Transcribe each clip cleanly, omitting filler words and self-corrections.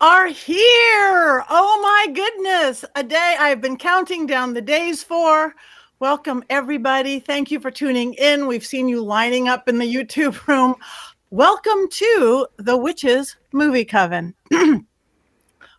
are here. Oh my goodness. A day I've been counting down the days for. Welcome, everybody. Thank you for tuning in. We've seen you lining up in the YouTube room. Welcome to the Witch's Movie Coven.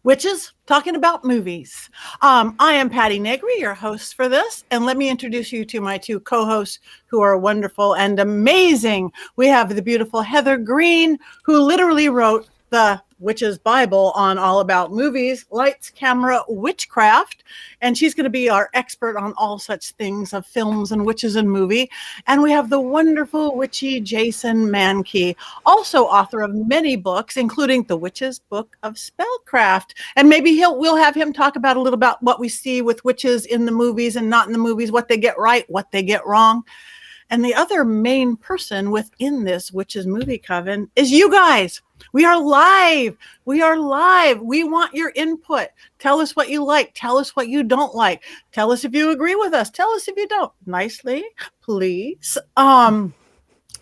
Witches talking about movies. I am Patti Negri, your host for this, and let me introduce you to my two co-hosts who are wonderful and amazing. We have the beautiful Heather Greene, who literally wrote the Witch's Bible on all about movies, lights, camera, witchcraft, and she's going to be our expert on all such things of films and witches and movie. And we have the wonderful witchy Jason Mankey, also author of many books, including The Witch's Book of Spellcraft. And maybe we'll have him talk about a little about what we see with witches in the movies and not in the movies, what they get right, what they get wrong. And the other main person within this Witch's Movie Coven is you guys. We are live. We are live. We want your input. Tell us what you like. Tell us what you don't like. Tell us if you agree with us. Tell us if you don't. Nicely, please.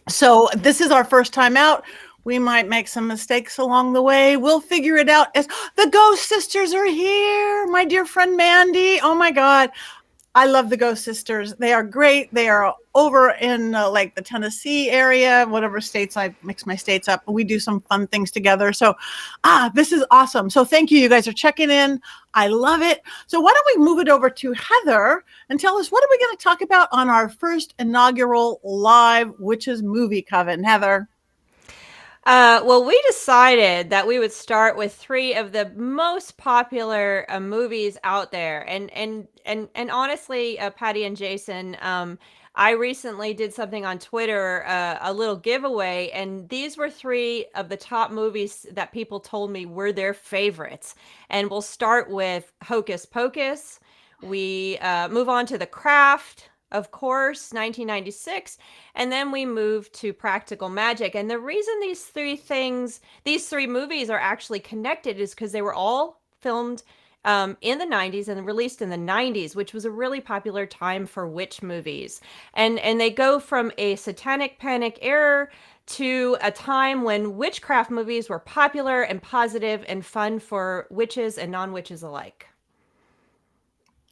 So this is our first time out. We might make some mistakes along the way. We'll figure it out as the Ghost Sisters are here. My dear friend Mandy. Oh my God. I love the Ghost Sisters. They are great. They are over in like the Tennessee area, whatever states. I mix my states up. We do some fun things together. So, this is awesome. So thank you. You guys are checking in. I love it. So why don't we move it over to Heather and tell us, what are we going to talk about on our first inaugural live Witches Movie Coven? Heather. Well, we decided that we would start with three of the most popular movies out there, and honestly, Patti and Jason, I recently did something on Twitter, a little giveaway, and these were three of the top movies that people told me were their favorites. And we'll start with Hocus Pocus. We move on to The Craft, of course, 1996, and then we move to Practical Magic. And the reason these three movies are actually connected is because they were all filmed in the 90s and released in the 90s, which was a really popular time for witch movies. And they go from a satanic panic era to a time when witchcraft movies were popular and positive and fun for witches and non-witches alike.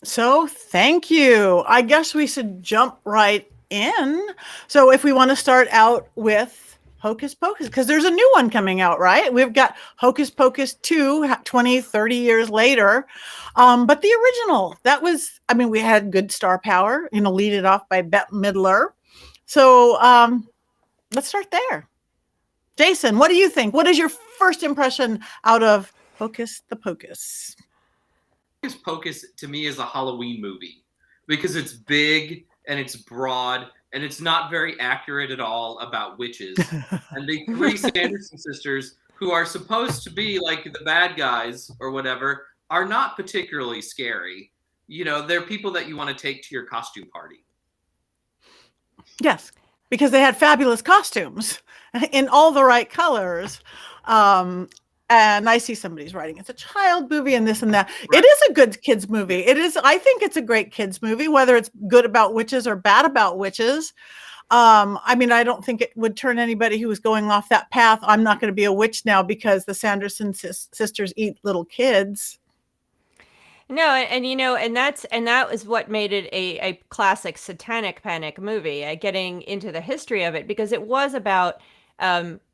So thank you. I guess we should jump right in. So if we want to start out with Hocus Pocus, because there's a new one coming out, right? We've got Hocus Pocus 2, 20, 30 years later. But the original, that was, I mean, we had good star power, lead it off by Bette Midler. So let's start there. Jason, what do you think? What is your first impression out of Hocus Pocus? Hocus Pocus to me is a Halloween movie because it's big and it's broad and it's not very accurate at all about witches. And the three Sanderson sisters, who are supposed to be like the bad guys or whatever, are not particularly scary. They're people that you want to take to your costume party. Yes, because they had fabulous costumes in all the right colors. And I see somebody's writing, it's a child movie and this and that. Right. It is a good kids movie. It is. I think it's a great kids movie, whether it's good about witches or bad about witches. I mean, I don't think it would turn anybody who was going off that path. I'm not going to be a witch now because the Sanderson sisters eat little kids. No, and that was what made it a classic satanic panic movie, getting into the history of it, because it was about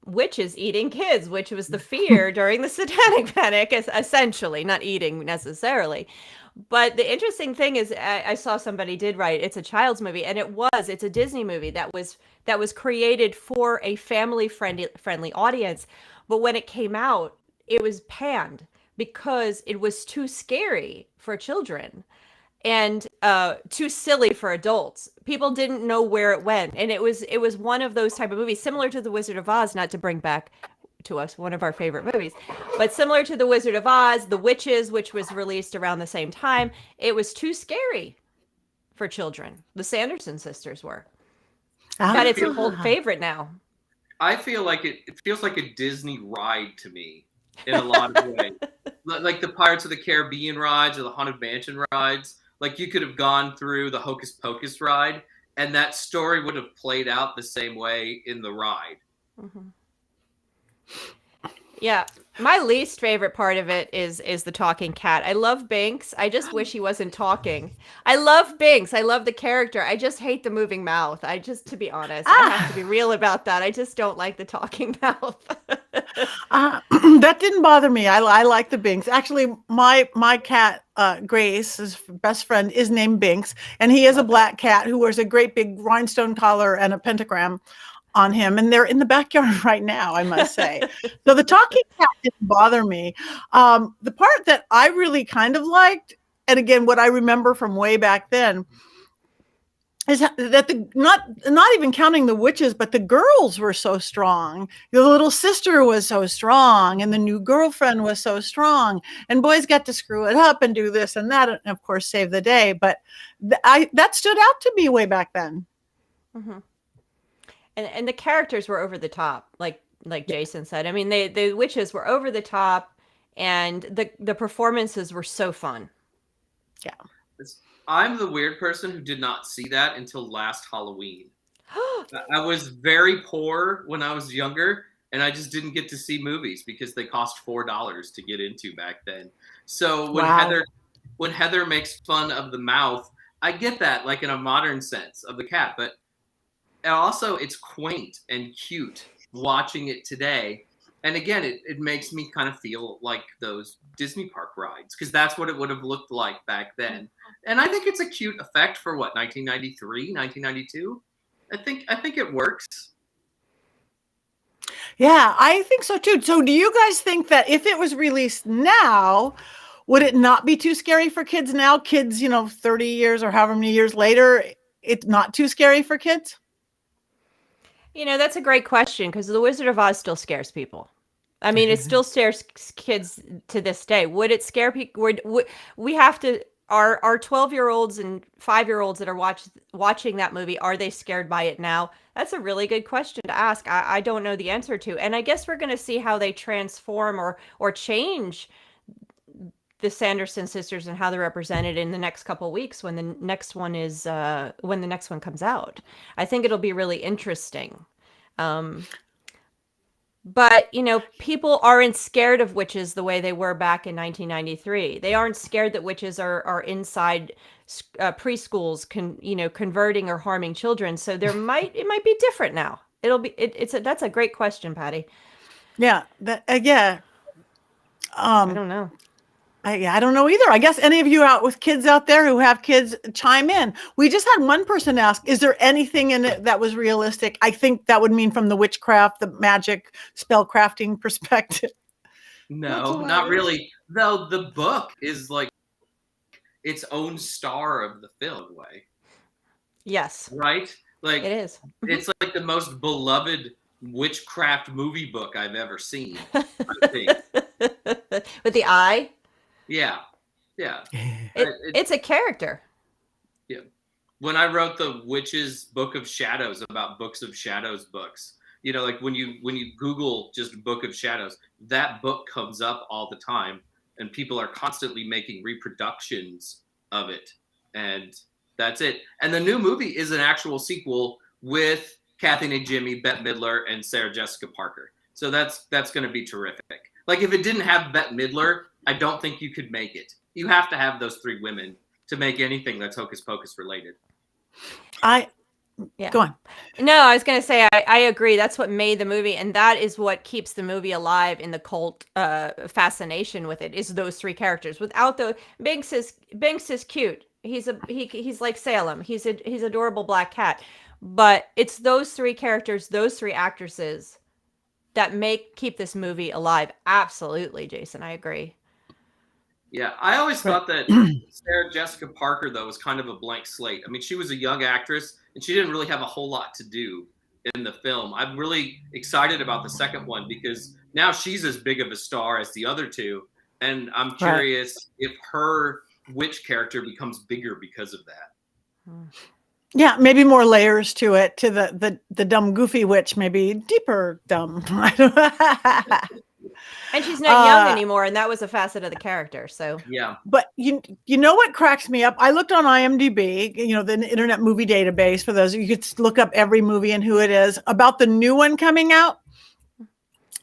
witches eating kids, which was the fear during the satanic panic, essentially, not eating necessarily. But the interesting thing is, I saw somebody did write, it's a child's movie, and it's a Disney movie that was created for a family friendly audience. But when it came out, it was panned because it was too scary for children and too silly for adults. People didn't know where it went, and it was one of those type of movies similar to The Wizard of Oz, not to bring back to us one of our favorite movies, but similar to The Wizard of Oz, The Witches, which was released around the same time. It was too scary for children. The Sanderson sisters were, but it's a cult favorite now. I feel like it feels like a Disney ride to me in a lot of ways. Like the Pirates of the Caribbean rides or the Haunted Mansion rides. Like you could have gone through the Hocus Pocus ride and that story would have played out the same way in the ride. Mm-hmm. Yeah. My least favorite part of it is the talking cat. I love Binks. I just wish he wasn't talking. I love Binks. I love the character. I just hate the moving mouth. To be honest, I have to be real about that. I just don't like the talking mouth. That didn't bother me. I like the Binks. Actually, my cat Grace, his best friend, is named Binks, and he is a black cat who wears a great big rhinestone collar and a pentagram on him, and they're in the backyard right now, I must say. So the talking cat didn't bother me. The part that I really kind of liked, and again, what I remember from way back then, is that not even counting the witches, but the girls were so strong. The little sister was so strong, and the new girlfriend was so strong, and boys got to screw it up and do this and that, and of course save the day. But that stood out to me way back then. Mm-hmm. And the characters were over the top, like Jason said. I mean, the witches were over the top, and the performances were so fun. Yeah. I'm the weird person who did not see that until last Halloween. I was very poor when I was younger, and I just didn't get to see movies because they cost $4 to get into back then. So when Heather makes fun of the mouth, I get that, like in a modern sense of the cat, but also it's quaint and cute watching it today. And again, it makes me kind of feel like those Disney park rides, because that's what it would have looked like back then. And I think it's a cute effect for 1993, 1992. I think it works. Yeah, I think so too. So do you guys think that if it was released now, would it not be too scary for kids now? Kids, 30 years or however many years later, it's not too scary for kids? That's a great question, because The Wizard of Oz still scares people. I mean, it still scares kids to this day. Would it scare people? We have to, our 12-year-olds and 5-year-olds that are watching that movie, are they scared by it now? That's a really good question to ask. I don't know the answer to. And I guess we're going to see how they transform or change the Sanderson sisters and how they're represented in the next couple of weeks when the next one comes out. I think it'll be really interesting. But, people aren't scared of witches the way they were back in 1993. They aren't scared that witches are inside preschools, converting or harming children. So it might be different now. That's a great question, Patty. Yeah. I don't know. I don't know either. I guess any of you out with kids out there who have kids, chime in. We just had one person ask, is there anything in it that was realistic? I think that would mean from the witchcraft, the magic, spell crafting perspective. No, not really. Though the book is like its own star of the film way. Yes. Right? Like it is. It's like the most beloved witchcraft movie book I've ever seen, I think. With the eye? Yeah. It's a character. Yeah. When I wrote the Witch's Book of Shadows about Books of Shadows books, like when you Google just Book of Shadows, that book comes up all the time, and people are constantly making reproductions of it, and that's it. And the new movie is an actual sequel with Kathy Najimy, Bette Midler, and Sarah Jessica Parker. So that's going to be terrific. Like if it didn't have Bette Midler, I don't think you could make it. You have to have those three women to make anything that's Hocus Pocus related. Go on. No, I was going to say, I agree. That's what made the movie. And that is what keeps the movie alive in the cult fascination with it, is those three characters. Without Binks is cute. He's like Salem. He's adorable black cat. But it's those three characters, those three actresses that keep this movie alive. Absolutely, Jason. I agree. Yeah, I always thought that Sarah Jessica Parker, though, was kind of a blank slate. I mean, she was a young actress, and she didn't really have a whole lot to do in the film. I'm really excited about the second one because now she's as big of a star as the other two, and I'm curious if her witch character becomes bigger because of that. Yeah, maybe more layers to it, to the dumb, goofy witch, maybe deeper dumb. And she's not young anymore, and that was a facet of the character. So yeah. But you know what cracks me up? I looked on IMDb, the Internet Movie Database, for those you could look up every movie and who it is, about the new one coming out.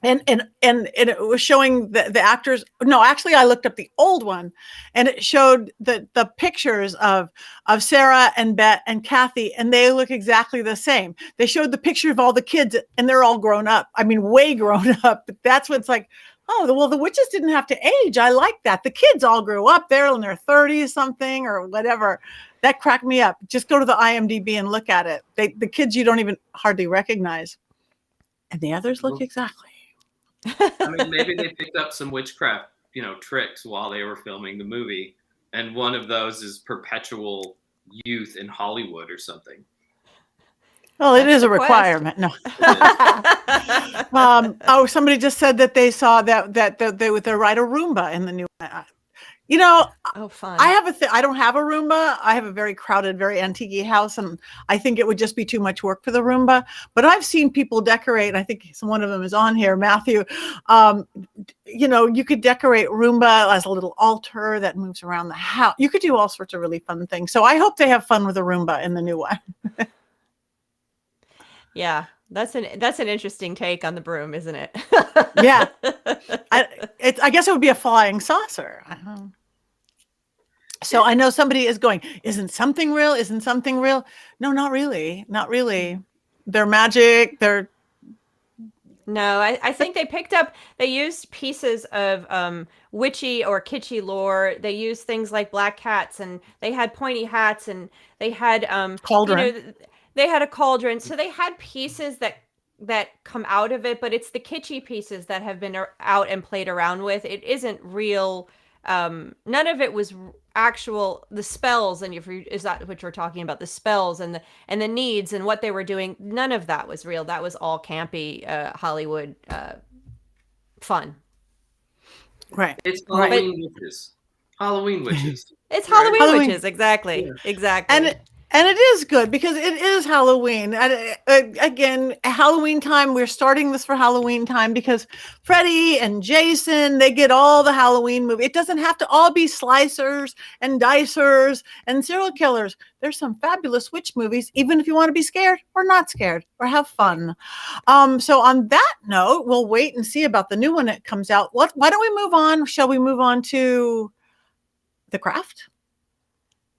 and it was showing the actors. No, actually, I looked up the old one, and it showed the pictures of Sarah and Bet and Kathy, and they look exactly the same. They showed the picture of all the kids, and they're all grown up. I mean, way grown up. But that's what's like. Oh, well, the witches didn't have to age. I like that. The kids all grew up. They're in their 30s something or whatever. That cracked me up. Just go to the IMDb and look at it. The kids you don't even hardly recognize. And the others look exactly. I mean, maybe they picked up some witchcraft, tricks while they were filming the movie. And one of those is perpetual youth in Hollywood or something. Well, it is a requirement. No. Somebody just said that they saw that they would ride a Roomba in the new. Oh, fun. I have I don't have a Roomba. I have a very crowded, very antique house, and I think it would just be too much work for the Roomba. But I've seen people decorate. I think one of them is on here, Matthew. You could decorate Roomba as a little altar that moves around the house. You could do all sorts of really fun things. So I hope they have fun with a Roomba in the new one. Yeah, that's an interesting take on the broom, isn't it? Yeah, I guess it would be a flying saucer. So I know somebody is going, isn't something real? Isn't something real? No, not really. Not really. They're magic. No, I think they used pieces of witchy or kitschy lore. They used things like black cats, and they had pointy hats, and they had cauldron. They had a cauldron. So they had pieces that come out of it, but it's the kitschy pieces that have been out and played around with. It isn't real. None of it was actual. The spells, and is that what you're talking about? The spells and the needs and what they were doing. None of that was real. That was all campy Hollywood fun. Right. It's Halloween witches. Halloween witches. It's Halloween witches. Exactly. Yeah. Exactly. And it is good because it is Halloween. And again, Halloween time, we're starting this for Halloween time because Freddie and Jason, they get all the Halloween movie. It doesn't have to all be slicers and dicers and serial killers. There's some fabulous witch movies, even if you want to be scared or not scared or have fun. So on that note, we'll wait and see about the new one that comes out. Why don't we move on? Shall we move on to The Craft?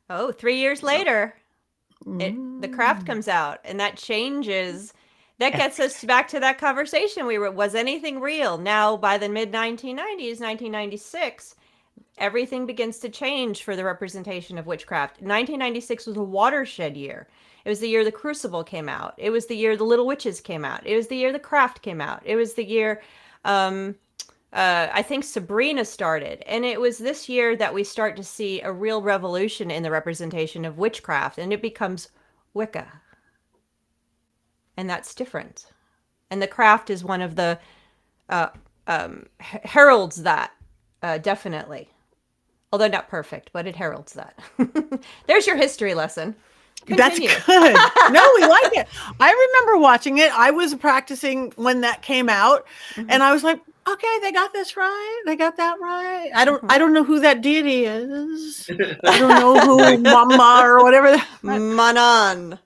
Oh, 3 years later. The Craft comes out, and that changes. That gets us back to that conversation was anything real? Now, by the mid-1990s, 1996, everything begins to change for the representation of witchcraft. 1996 was a watershed year. It was the year The Crucible came out. It was the year The Little Witches came out. It was the year The Craft came out. It was the year I think Sabrina started. And it was this year that we start to see a real revolution in the representation of witchcraft, and it becomes Wicca. And that's different. And The Craft is one of the heralds that, definitely. Although not perfect, but it heralds that. There's your history lesson. Continue. That's good. No, we like it. I remember watching it. I was practicing when that came out, and I was like, okay, they got this right. They got that right. I don't know who that deity is. I don't know who Mama or whatever. Manon.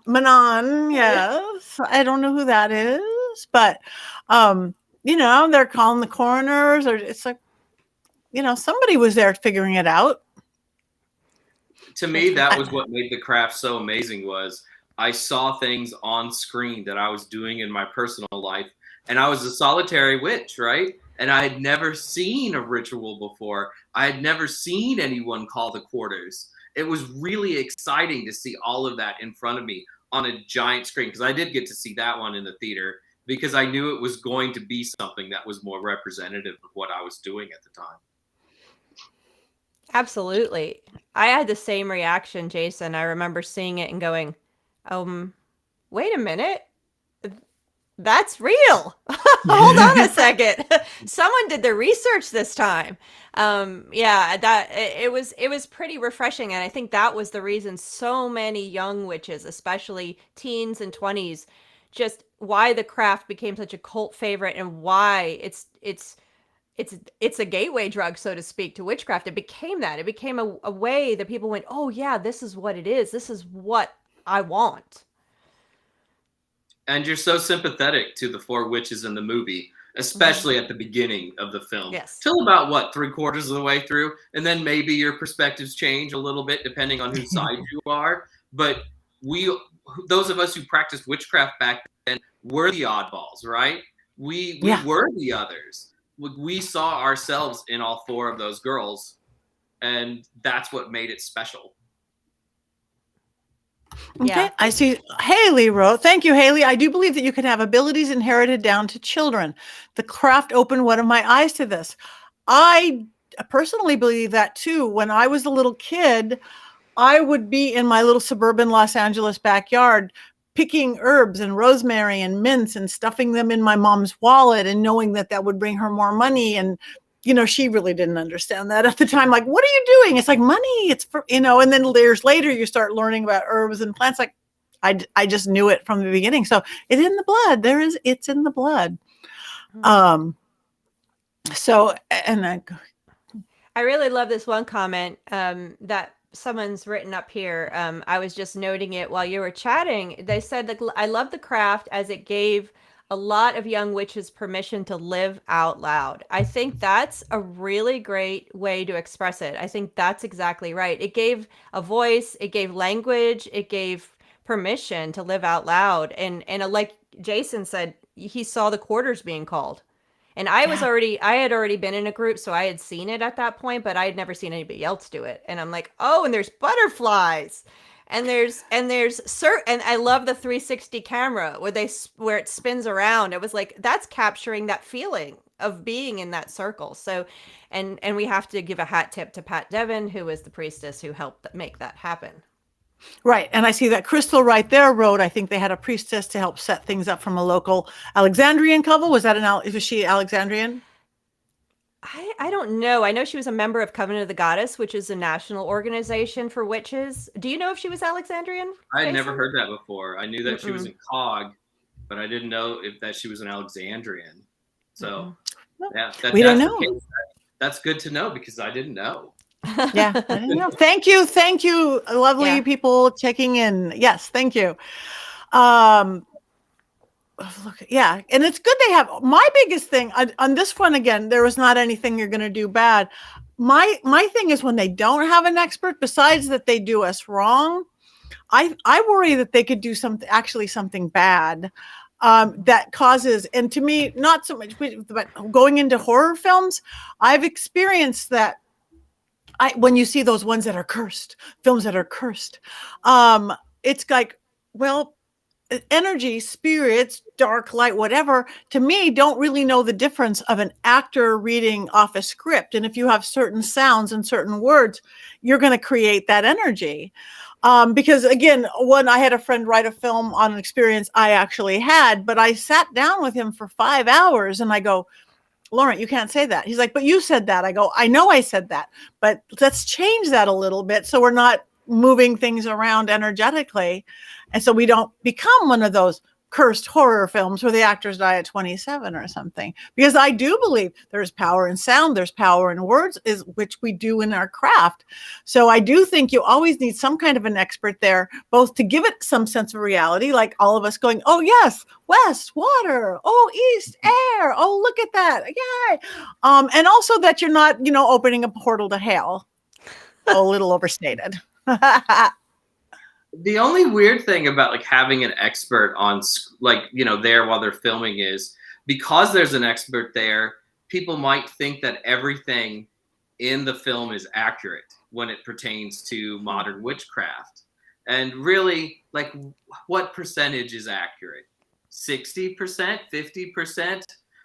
Manon, yes. I don't know who that is, but they're calling the coroners, or it's like, somebody was there figuring it out. To me, that was what made The Craft so amazing. Was I saw things on screen that I was doing in my personal life. And I was a solitary witch, right? And I had never seen a ritual before. I had never seen anyone call the quarters. It was really exciting to see all of that in front of me on a giant screen, because I did get to see that one in the theater, because I knew it was going to be something that was more representative of what I was doing at the time. Absolutely. I had the same reaction, Jason. I remember seeing it and going, wait a minute. That's real. Hold on a second. Someone did their research this time. It was pretty refreshing. And I think that was the reason so many young witches, especially teens and 20s, just why The Craft became such a cult favorite, and why it's a gateway drug, so to speak, to witchcraft. It became that. It became a way that people went, oh yeah, this is what it is. This is what I want. And you're so sympathetic to the four witches in the movie, especially at the beginning of the film. Yes. Till about, what, 3/4 of the way through? And then maybe your perspectives change a little bit depending on whose side you are. But those of us who practiced witchcraft back then were the oddballs, right? We were the others. We saw ourselves in all 4 of those girls, and that's what made it special. Okay, Yeah. I see Haley wrote, thank you, Haley. I do believe that you can have abilities inherited down to children. The craft opened one of my eyes to this. I personally believe that too. When I was a little kid, I would be in my little suburban Los Angeles backyard picking herbs and rosemary and mints and stuffing them in my mom's wallet and knowing that that would bring her more money. And, she really didn't understand that at the time. Like, what are you doing? It's like money. It's for, and then years later you start learning about herbs and plants. Like I just knew it from the beginning. So it's in the blood. It's in the blood. So, and I really love this one comment that someone's written up here. I was just noting it while you were chatting. They said that I love the craft as it gave a lot of young witches permission to live out loud. I think that's a really great way to express it. I think that's exactly right. It gave a voice, it gave language, it gave permission to live out loud. And like Jason said, he saw the quarters being called. And I had already been in a group, so I had seen it at that point, but I had never seen anybody else do it. And I'm like, oh, and there's butterflies, and I love the 360 camera where it spins around. It was like, that's capturing that feeling of being in that circle. So, and we have to give a hat tip to Pat Devin, who was the priestess who helped make that happen. Right. And I see that Crystal right there wrote, I think they had a priestess to help set things up from a local Alexandrian couple. Was she Alexandrian? I don't know. I know she was a member of Coven of the Goddess, which is a national organization for witches. Do you know if she was Alexandrian? I had never heard that before. I knew that she was in COG, but I didn't know that she was an Alexandrian. So, yeah. We don't know. That's good to know because I didn't know. Yeah, I didn't know. Thank you, lovely people checking in. Yes, thank you. Look, yeah, and it's good they have. My biggest thing on this one, again, there was not anything you're going to do bad. My thing is when they don't have an expert, besides that they do us wrong, I worry that they could do something bad that causes, and to me, not so much, but going into horror films, I've experienced that. When you see those ones that are cursed, films that are cursed, it's like, well, energy, spirits, dark light, whatever, to me, don't really know the difference of an actor reading off a script. And if you have certain sounds and certain words, you're going to create that energy. Because again, when I had a friend write a film on an experience I actually had, but I sat down with him for 5 hours and I go, Lauren, you can't say that. He's like, but you said that. I go, I know I said that, but let's change that a little bit so we're not moving things around energetically. And so we don't become one of those cursed horror films where the actors die at 27 or something. Because I do believe there's power in sound, there's power in words, which we do in our craft. So I do think you always need some kind of an expert there, both to give it some sense of reality, like all of us going, oh yes, west, water, oh, east, air, oh, look at that, yay. And also that you're not, opening a portal to hell. A little overstated. The only weird thing about having an expert on there while they're filming is because there's an expert there, people might think that everything in the film is accurate when it pertains to modern witchcraft. And really, what percentage is accurate? 60%, 50%?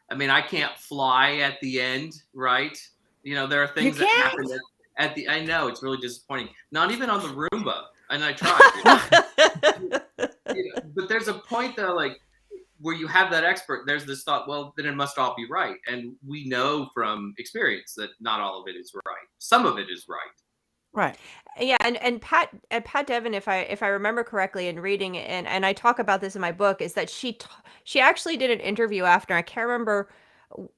I mean, I can't fly at the end, right? There are things that happen at the, I know, it's really disappointing. Not even on the Roomba. And I tried. But there's a point though, where you have that expert, there's this thought, well, then it must all be right. And we know from experience that not all of it is right. Some of it is right. Right. Yeah. And Pat Devin, if I remember correctly in reading it, and I talk about this in my book, is that she actually did an interview after, I can't remember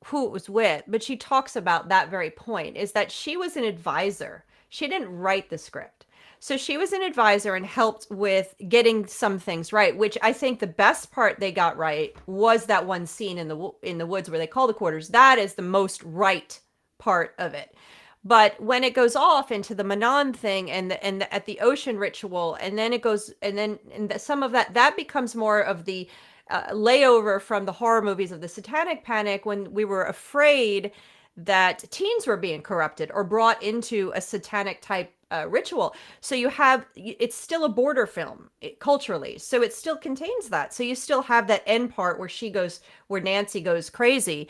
who it was with, but she talks about that very point, is that she was an advisor. She didn't write the script. So she was an advisor and helped with getting some things right, which I think the best part they got right was that one scene in the woods where they call the quarters. That is the most right part of it. But when it goes off into the Manon thing and at the ocean ritual, and then it goes, and then some of that becomes more of the layover from the horror movies of the Satanic Panic, when we were afraid that teens were being corrupted or brought into a satanic type ritual. So it's still a border film culturally. So it still contains that. So you still have that end part where Nancy goes crazy.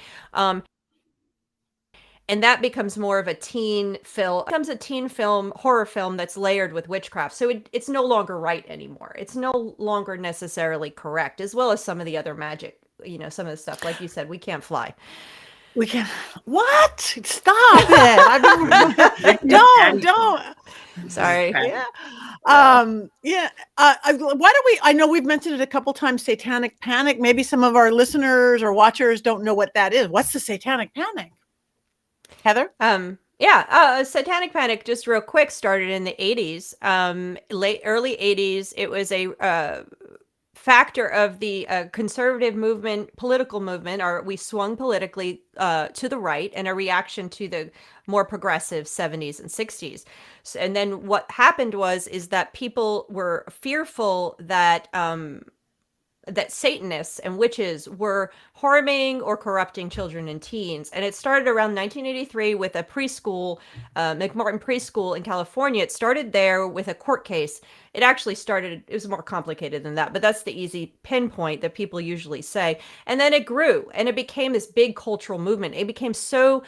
And that becomes more of a teen film. It becomes a teen film, horror film that's layered with witchcraft. So it's no longer right anymore. It's no longer necessarily correct, as well as some of the other magic, some of the stuff. Like you said, we can't fly. We can. What? Stop it! Don't. Sorry. Yeah. Why don't we? I know we've mentioned it a couple times. Satanic Panic. Maybe some of our listeners or watchers don't know what that is. What's the Satanic Panic? Heather? Satanic Panic, just real quick, started in the 80s, early 80s. It was a factor of the conservative movement, political movement, or we swung politically to the right, and a reaction to the more progressive 70s and 60s. And then what happened is that people were fearful that that Satanists and witches were harming or corrupting children and teens. And it started around 1983 with a preschool, McMartin Preschool in California. It started there with a court case. It was more complicated than that, but that's the easy pinpoint that people usually say. And then it grew and it became this big cultural movement. It became so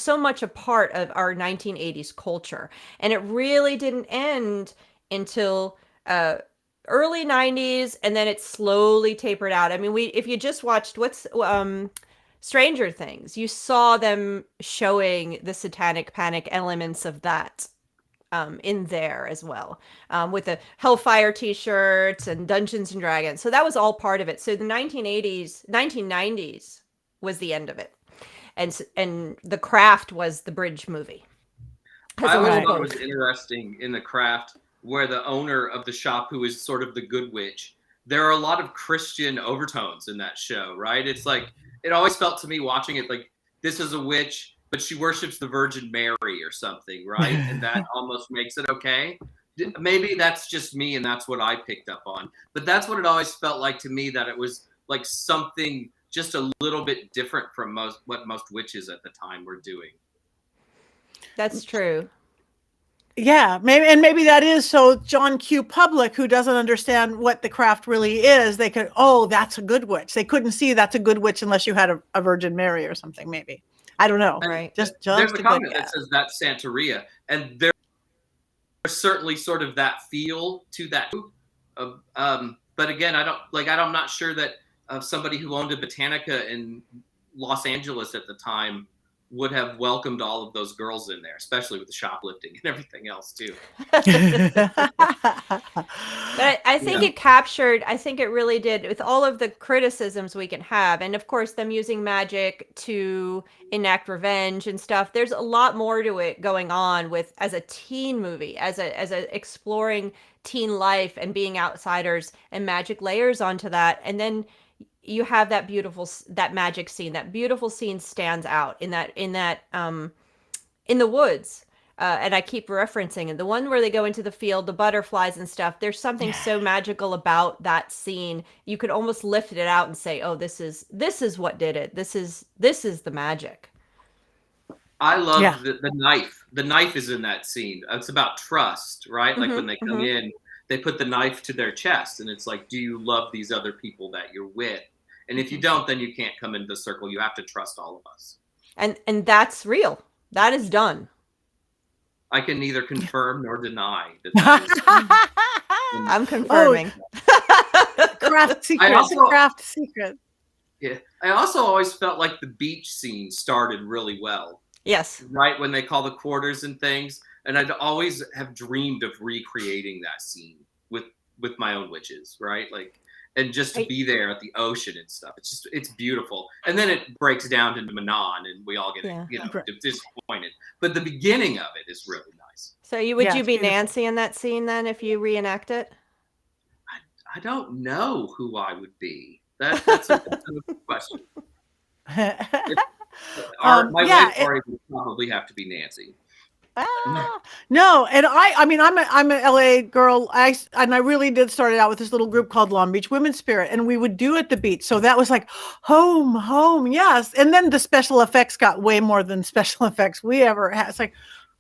much a part of our 1980s culture. And it really didn't end until early 90s, and then it slowly tapered out. I mean, if you just watched Stranger Things, you saw them showing the Satanic Panic elements of that in there as well, with the Hellfire t-shirts and Dungeons and Dragons. So that was all part of it. So the 1990s was the end of it. And the CRAFT was the bridge movie. I always thought it was interesting in the CRAFT, where the owner of the shop, who is sort of the good witch, there are a lot of Christian overtones in that show, right? It's like, it always felt to me watching it like, this is a witch, but she worships the Virgin Mary or something, right? And that almost makes it okay. Maybe that's just me and that's what I picked up on. But that's what it always felt like to me, that it was like something just a little bit different from what most witches at the time were doing. That's true. Yeah, maybe that is so John Q. Public, who doesn't understand what the CRAFT really is, they could, that's a good witch. They couldn't see that's a good witch unless you had a Virgin Mary or something, maybe. I don't know. Right. Just there's a comment that says that's Santeria, and there's certainly sort of that feel to that. But again, I'm not sure that somebody who owned a Botanica in Los Angeles at the time would have welcomed all of those girls in there, especially with the shoplifting and everything else too. But I think it really did, with all of the criticisms we can have. And of course, them using magic to enact revenge and stuff. There's a lot more to it going on as a teen movie, as a exploring teen life and being outsiders, and magic layers onto that. And then you have that magic scene. That beautiful scene stands out in the woods. And I keep referencing it. The one where they go into the field, the butterflies and stuff. There's something so magical about that scene. You could almost lift it out and say, "Oh, this is what did it. This is the magic." I love the knife. The knife is in that scene. It's about trust, right? Like when they come in, they put the knife to their chest, and it's like, do you love these other people that you're with? And if you don't, then you can't come into the circle. You have to trust all of us. And that's real. That is done. I can neither confirm nor deny that is. I'm confirming. CRAFT secret. Yeah. I also always felt like the beach scene started really well. Yes. Right when they call the quarters and things. And I'd always have dreamed of recreating that scene with my own witches, right? Like, and just to be there at the ocean and stuff. It's beautiful. And then it breaks down into Manon, and we all get disappointed. But the beginning of it is really nice. So would Yeah, you it's be beautiful. Nancy in that scene then if you reenact it? I don't know who I would be. That's a good question. My Yeah, wife Ari would probably have to be Nancy. no, and I mean, I'm an LA girl. And I really did start it out with this little group called Long Beach Women's Spirit, and we would do at the beach. So that was like home, yes. And then the special effects got way more than special effects we ever had. It's like,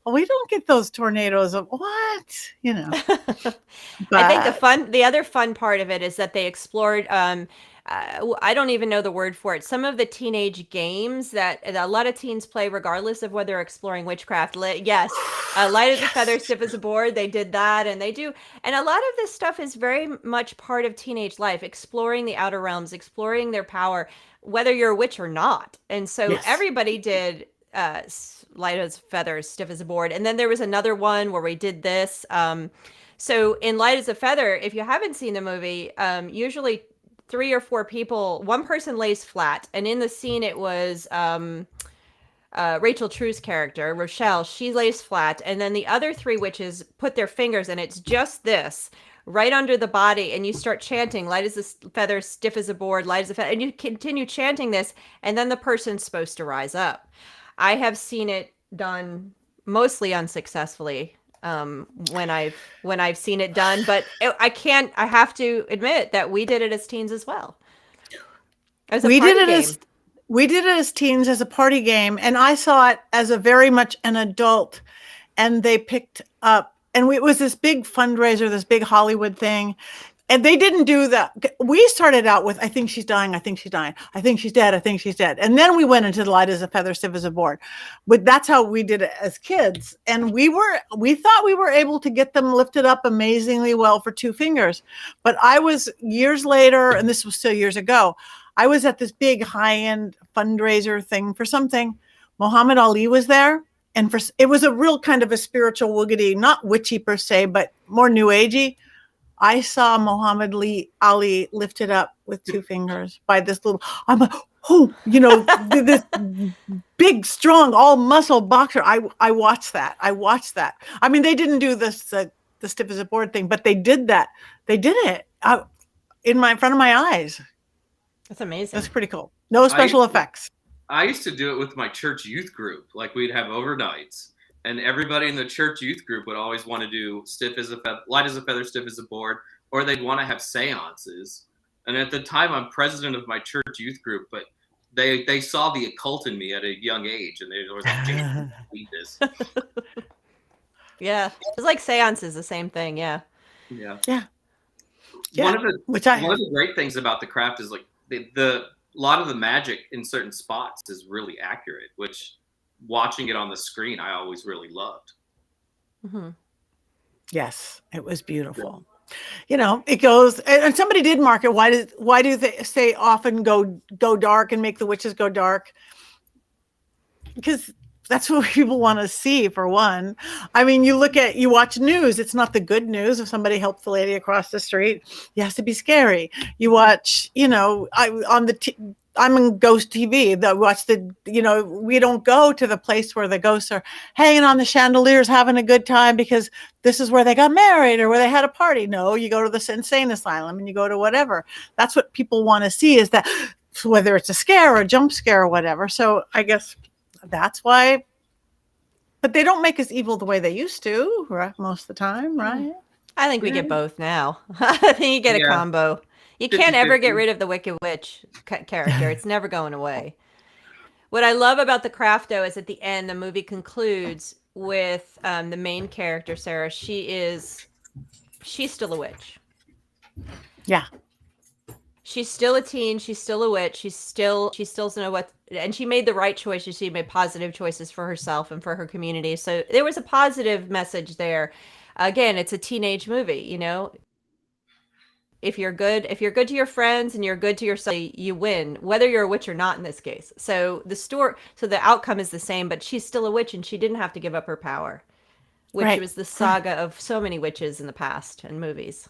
well, we don't get those tornadoes of what, you know. I think But the other fun part of it is that they explored. I don't even know the word for it. Some of the teenage games that a lot of teens play, regardless of whether they're exploring witchcraft. Yes, light as a feather, stiff as a board. They did that, and they do. And a lot of this stuff is very much part of teenage life, exploring the outer realms, exploring their power, whether you're a witch or not. And so yes. everybody did light as feathers, stiff as a board. And then there was another one where we did this. So in Light as a Feather, if you haven't seen the movie, usually 3 or 4 people, one person lays flat. And in the scene, it was Rachel True's character, Rochelle. She lays flat. And then the other 3 witches put their fingers, and it's just this, right under the body. And you start chanting, light as a feather, stiff as a board, light as a feather. And you continue chanting this. And then the person's supposed to rise up. I have seen it done mostly unsuccessfully when I've seen it done, but I have to admit that we did it as teens as well. As a we party did it game. we did it as teens as a party game, and I saw it as a very much an adult, and they picked up, and it was this big fundraiser, this big Hollywood thing. And they didn't do that. We started out with, I think she's dying. I think she's dying. I think she's dead. I think she's dead. And then we went into the light as a feather, stiff as a board. But that's how we did it as kids. And we thought we were able to get them lifted up amazingly well for 2 fingers. But I was years later, and this was still years ago, I was at this big high-end fundraiser thing for something. Muhammad Ali was there. And it was a real kind of a spiritual woogity, not witchy per se, but more new agey. I saw Muhammad Ali lifted up with 2 fingers by this little, I'm like, oh, you know, this big, strong, all muscle boxer. I watched that. I mean, they didn't do this, the stiff as a board thing, but they did that. They did it in front of my eyes. That's amazing. That's pretty cool. No special effects. I used to do it with my church youth group. Like we'd have overnights. And everybody in the church youth group would always want to do light as a feather, stiff as a board, or they'd want to have seances. And at the time, I'm president of my church youth group, but they saw the occult in me at a young age, and they were like, "Jason, read this." Yeah, it's like seances, the same thing. Yeah. One of the great things about the craft is like the lot of the magic in certain spots is really accurate, which watching it on the screen, I always really loved. Mm-hmm. Yes, it was beautiful. You know, it goes, and somebody did mark it. Why do they say often go dark and make the witches go dark? Because that's what people want to see, for one. I mean, you watch news. It's not the good news. If somebody helped the lady across the street, it has to be scary. You watch, you know, I'm in ghost TV. We don't go to the place where the ghosts are hanging on the chandeliers, having a good time because this is where they got married or where they had a party. No, you go to the insane asylum and you go to whatever. That's what people want to see, is that whether it's a scare or a jump scare or whatever. So I guess that's why, but they don't make us evil the way they used to, right? Most of the time, right? I think we get both now. I think you get a combo. You can't ever get rid of the Wicked Witch character. It's never going away. What I love about the craft, though, is at the end, the movie concludes with the main character, Sarah. She's still a witch. Yeah. She's still a teen. She's still a witch. She still doesn't know what, and she made the right choices. She made positive choices for herself and for her community. So there was a positive message there. Again, it's a teenage movie, you know. If you're good to your friends and you're good to yourself, you win, whether you're a witch or not in this case. So the outcome is the same, but she's still a witch and she didn't have to give up her power, which was the saga of so many witches in the past and movies.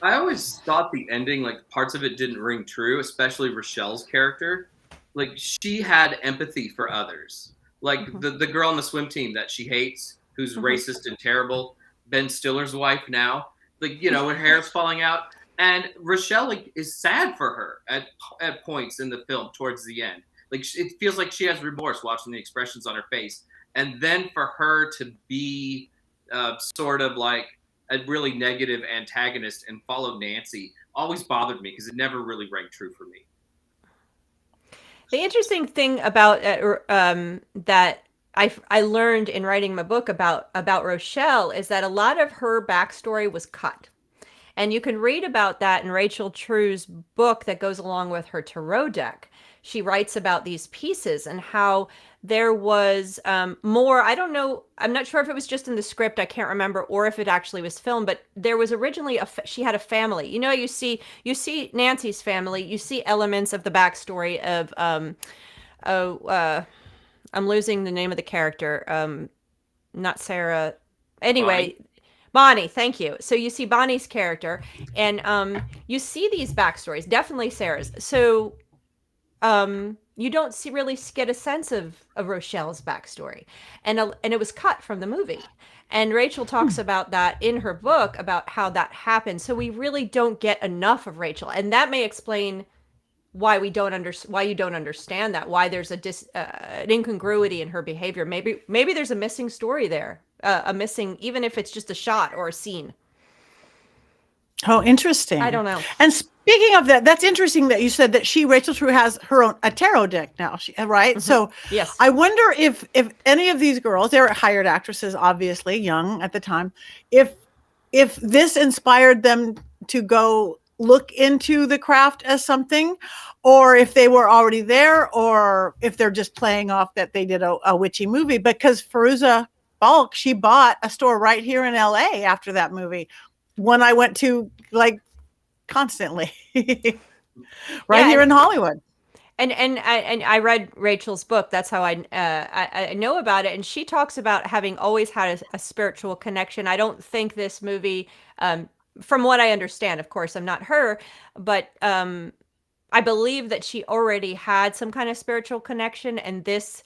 I always thought the ending, like parts of it didn't ring true, especially Rochelle's character. Like she had empathy for others. Like the girl on the swim team that she hates, who's racist and terrible. Ben Stiller's wife now, like, you know, her hair's falling out. And Rochelle, like, is sad for her at points in the film towards the end. Like, it feels like she has remorse watching the expressions on her face. And then for her to be sort of like a really negative antagonist and follow Nancy always bothered me because it never really rang true for me. The interesting thing about that I learned in writing my book about Rochelle is that a lot of her backstory was cut. And you can read about that in Rachel True's book that goes along with her tarot deck. She writes about these pieces and how there was more. I don't know. I'm not sure if it was just in the script. I can't remember, or if it actually was filmed. But there was originally she had a family. You know, you see Nancy's family. You see elements of the backstory of I'm losing the name of the character. Not Sarah. Anyway. Bonnie, thank you. So you see Bonnie's character, and you see these backstories, definitely Sarah's. So you don't really get a sense of Rochelle's backstory, and it was cut from the movie. And Rachel talks about that in her book about how that happened. So we really don't get enough of Rachel, and that may explain why you don't understand that, why there's an incongruity in her behavior. Maybe there's a missing story there. A missing, even if it's just a shot or a scene. Oh, interesting. I don't know. And speaking of that, that's interesting that you said that Rachel True has a tarot deck now, right? Mm-hmm. So yes, I wonder if any of these girls, they're hired actresses, obviously young at the time, if this inspired them to go look into the craft as something, or if they were already there, or if they're just playing off that they did a witchy movie. Because Fairuza Balk, she bought a store right here in LA after that movie, one I went to like constantly here in Hollywood. And I read Rachel's book. That's how I know about it. And she talks about having always had a spiritual connection. I don't think this movie, from what I understand, of course, I'm not her, but I believe that she already had some kind of spiritual connection, and this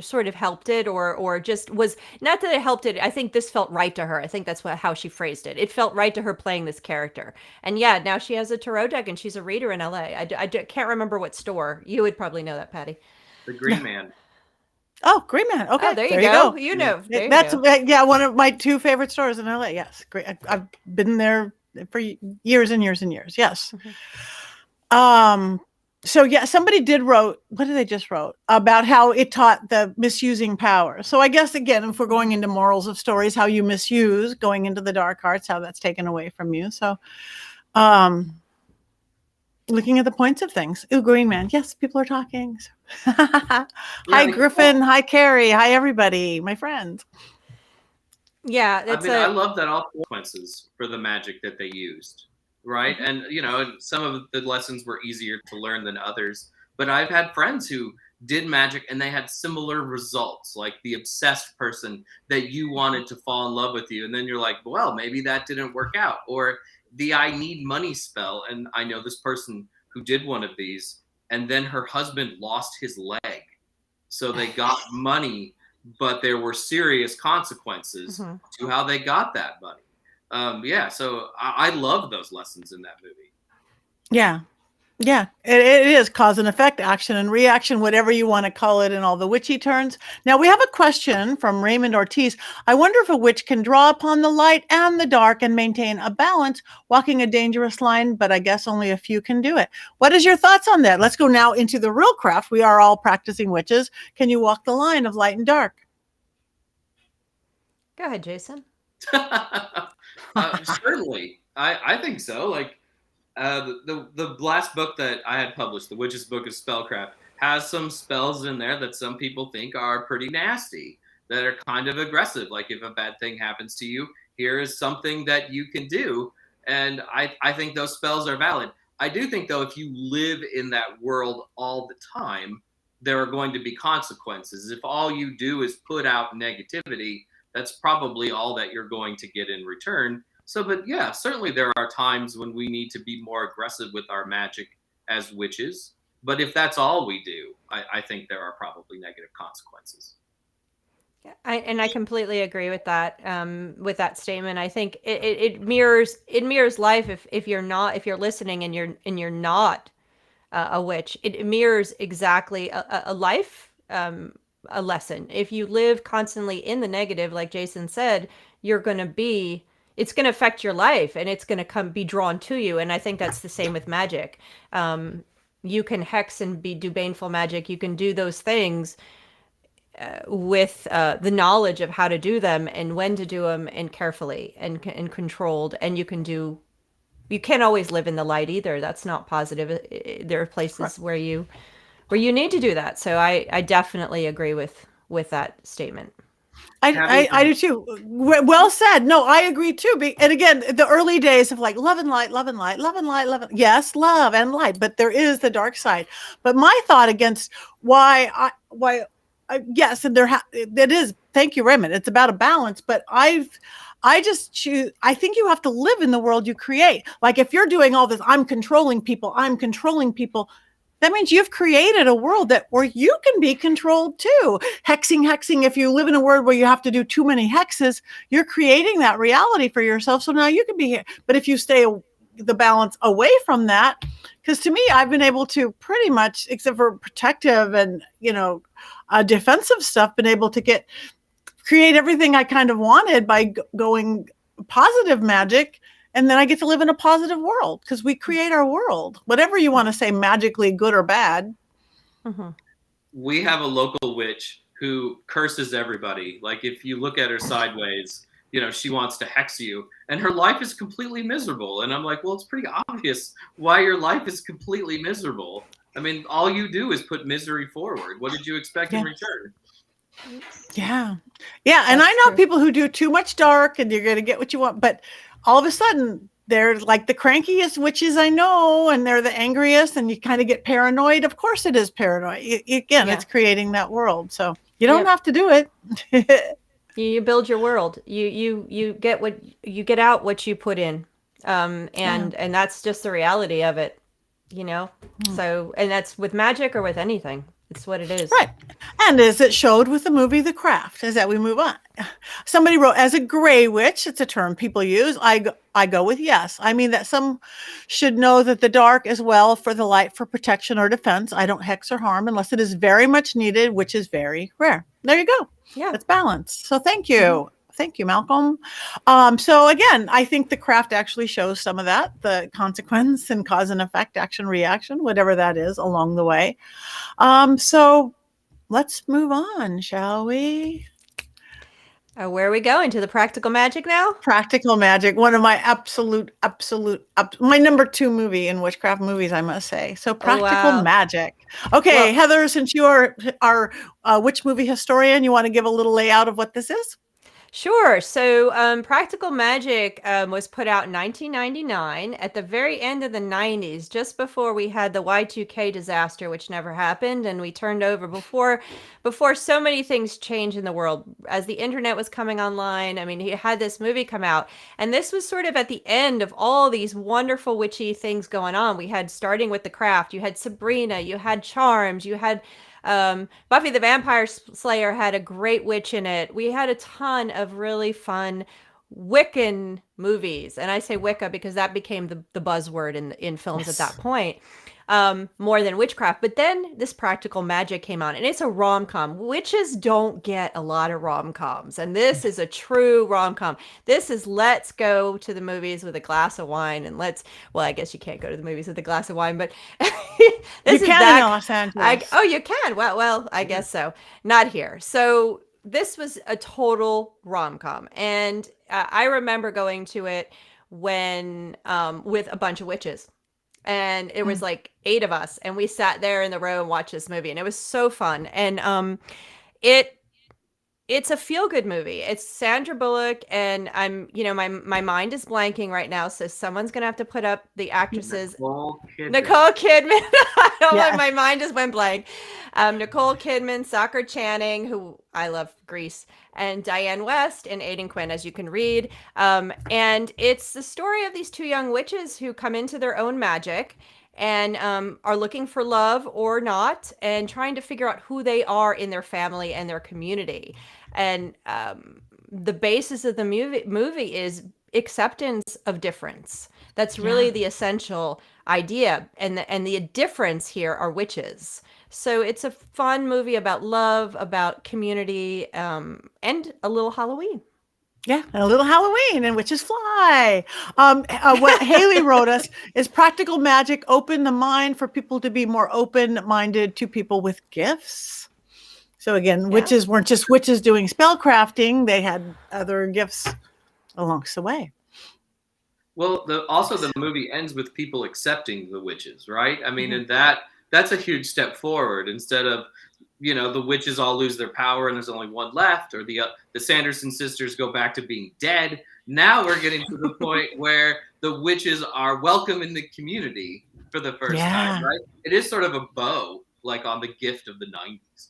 sort of helped it, or just was, not that it helped it. I think this felt right to her. I think that's how she phrased it. It felt right to her playing this character. And yeah, now she has a tarot deck and she's a reader in LA. I can't remember what store. You would probably know that, Patty. The Green Man. Oh, Green Man. Okay. Oh, there you go. You know. That's one of my two favorite stores in LA. Yes. Great. I've been there for years and years and years. Yes. Mm-hmm. So yeah, somebody what did they just wrote about how it taught the misusing power. So I guess, again, if we're going into morals of stories, how you misuse going into the dark arts, how that's taken away from you. So looking at the points of things. Ooh, Green Man. Yes, people are talking. Hi, Griffin. Hi, Carrie. Hi, everybody. My friends. Yeah. I love that all consequences for the magic that they used. Right. And, you know, some of the lessons were easier to learn than others. But I've had friends who did magic and they had similar results, like the obsessed person that you wanted to fall in love with you. And then you're like, well, maybe that didn't work out. Or the I need money spell. And I know this person who did one of these, and then her husband lost his leg. So they got money, but there were serious consequences to how they got that money. So I love those lessons in that movie. Yeah. It is cause and effect, action and reaction, whatever you want to call it in all the witchy turns. Now we have a question from Raymond Ortiz. I wonder if a witch can draw upon the light and the dark and maintain a balance, walking a dangerous line, but I guess only a few can do it. What is your thoughts on that? Let's go now into the real craft. We are all practicing witches. Can you walk the line of light and dark? Go ahead, Jason. Certainly, I think so. Like the last book that I had published, The Witch's Book of Spellcraft, has some spells in there that some people think are pretty nasty, that are kind of aggressive. Like, if a bad thing happens to you, here is something that you can do. And I think those spells are valid. I do think, though, if you live in that world all the time, there are going to be consequences. If all you do is put out negativity, that's probably all that you're going to get in return. So, but yeah, certainly there are times when we need to be more aggressive with our magic as witches. But if that's all we do, I think there are probably negative consequences. I completely agree with that statement. I think it mirrors life. If you're listening and you're not a witch, it mirrors exactly a life, a lesson. If you live constantly in the negative, like Jason said, it's going to affect your life, and it's going to be drawn to you. And I think that's the same with magic. You can hex and do baneful magic. You can do those things with the knowledge of how to do them and when to do them, and carefully and controlled. And you can't always live in the light either. That's not positive. There are places where you need to do that. So I definitely agree with that statement. I do too. Well said. No, I agree too. And again, the early days of like love and light, love and light, love and light, love. Yes, love and light, but there is the dark side. But my thought against yes, and it is. Thank you, Raymond. It's about a balance, but I just choose. I think you have to live in the world you create. Like if you're doing all this, I'm controlling people. That means you've created a world where you can be controlled too. Hexing. If you live in a world where you have to do too many hexes, you're creating that reality for yourself. So now you can be here. But if you stay the balance away from that, because to me, I've been able to pretty much, except for protective and, defensive stuff, been able to create everything I kind of wanted by going positive magic. And then I get to live in a positive world because we create our world, whatever you want to say, magically good or bad. Mm-hmm. We have a local witch who curses everybody. Like if you look at her sideways, she wants to hex you, and her life is completely miserable. And I'm like, well, it's pretty obvious why your life is completely miserable. I mean, all you do is put misery forward. What did you expect in return? Yeah. And I know people who do too much dark and you're going to get what you want, but all of a sudden they're like the crankiest witches I know, and they're the angriest, and you kind of get paranoid. Of course it is paranoid. It's creating that world. So you don't have to do it. You build your world. You get out what you put in. And that's just the reality of it, So, and that's with magic or with anything. It's what it is. Right. And as it showed with the movie The Craft, as that we move on. Somebody wrote, as a gray witch, it's a term people use. I go with yes. I mean that some should know that the dark is well for the light for protection or defense. I don't hex or harm unless it is very much needed, which is very rare. There you go. Yeah. It's balance. So thank you. Mm-hmm. Thank you, Malcolm. So again, I think the craft actually shows some of that, the consequence and cause and effect, action, reaction, whatever that is along the way. So let's move on, shall we? Where are we going? To the practical magic now? Practical magic, one of my my number 2 movie in witchcraft movies, I must say. So practical magic. Okay, well, Heather, since you are our witch movie historian, you want to give a little layout of what this is? Sure. So Practical Magic was put out in 1999 at the very end of the 90s, just before we had the Y2K disaster, which never happened. And we turned over before so many things changed in the world. As the internet was coming online, I mean, he had this movie come out. And this was sort of at the end of all these wonderful witchy things going on. We had, starting with The Craft, you had Sabrina, you had Charms, you had... Buffy the Vampire Slayer had a great witch in it. We had a ton of really fun Wiccan movies. And I say Wicca because that became the buzzword in films at that point, more than witchcraft. But then this Practical Magic came on, and it's a rom-com. Witches don't get a lot of rom-coms, and this is a true rom-com. This is let's go to the movies with a glass of wine, and well, I guess you can't go to the movies with a glass of wine, but you can in Los Angeles. You can. Well, I guess so. Not here. So this was a total rom-com, and I remember going to it when with a bunch of witches. And it was like 8 of us, and we sat there in the row and watched this movie, and it was so fun. And it's a feel-good movie. It's Sandra Bullock, and my mind is blanking right now, so someone's gonna have to put up the actresses. Nicole Kidman. My mind just went blank. Nicole Kidman, Saoirse Channing, who I love, Grease, and Diane West and Aidan Quinn, as you can read. And it's the story of these 2 young witches who come into their own magic, and are looking for love or not, and trying to figure out who they are in their family and their community. And the basis of the movie is acceptance of difference. That's really the essential idea. And the difference here are witches. So it's a fun movie about love, about community, and a little Halloween. Yeah, and a little Halloween and witches fly. What Haley wrote us is practical magic opened the mind for people to be more open-minded to people with gifts. So again, witches weren't just witches doing spell crafting; they had other gifts along the way. Well, also the movie ends with people accepting the witches, right? I mean, and that's a huge step forward. Instead of, the witches all lose their power and there's only one left, or the Sanderson sisters go back to being dead. Now we're getting to the point where the witches are welcome in the community for the first time, right? It is sort of a bow, like on the gift of the 90s.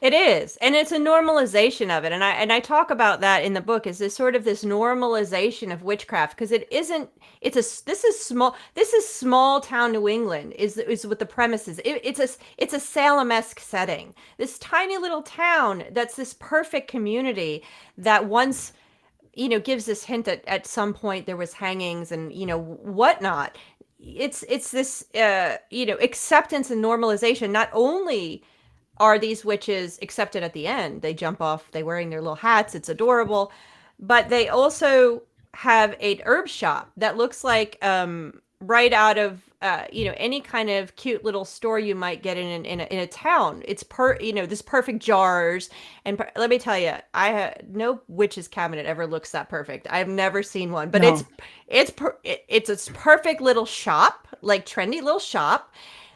It is, and it's a normalization of it, and I talk about that in the book. Is this sort of this normalization of witchcraft, because it isn't. This is small town New England is what the premise is. It's a Salem-esque setting. This tiny little town that's this perfect community that once, gives this hint that at some point there was hangings and whatnot. It's this acceptance and normalization. Not only are these witches accepted at the end, they jump off, they wearing their little hats, it's adorable, but they also have an herb shop that looks like right out of any kind of cute little store you might get in a town. It's this perfect jars, and let me tell you, no witch's cabinet ever looks that perfect. I've never seen one, but it's a perfect little shop, like trendy little shop.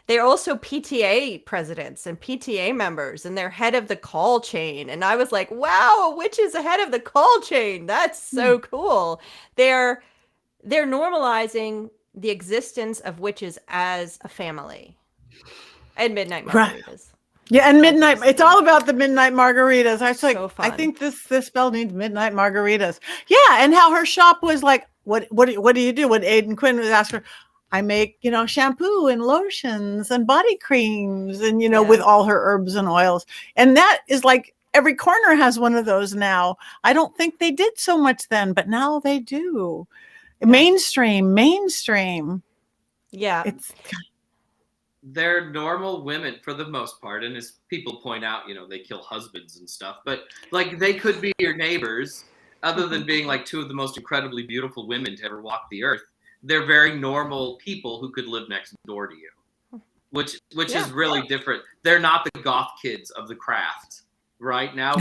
They're also PTA presidents and PTA members, and they're head of the call chain. And I was like, wow, a witch is the head of the call chain. That's so cool. They're normalizing the existence of witches as a family. And midnight margaritas. Right. Yeah, and midnight. It's all about the midnight margaritas. I was like, So fun. I think this spell needs midnight margaritas. Yeah, and how her shop was like, what do you do? When Aidan Quinn was asking her, I make, shampoo and lotions and body creams and, with all her herbs and oils. And that is like every corner has one of those now. I don't think they did so much then, but now they do. Yeah. Mainstream. Yeah. They're normal women for the most part. And as people point out, they kill husbands and stuff, but like they could be your neighbors, other than being like two of the most incredibly beautiful women to ever walk the earth. They're very normal people who could live next door to you, which is really different. They're not the goth kids of the craft, right? Now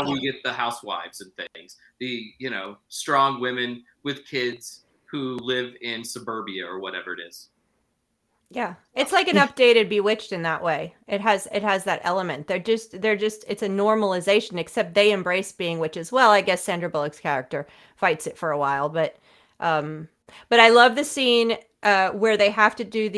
we get the housewives and things, the strong women with kids who live in suburbia or whatever it is. Yeah, it's like an updated Bewitched in that way. It has that element. They're just it's a normalization, except they embrace being witches. Well, I guess Sandra Bullock's character fights it for a while, but I love the scene where they have to do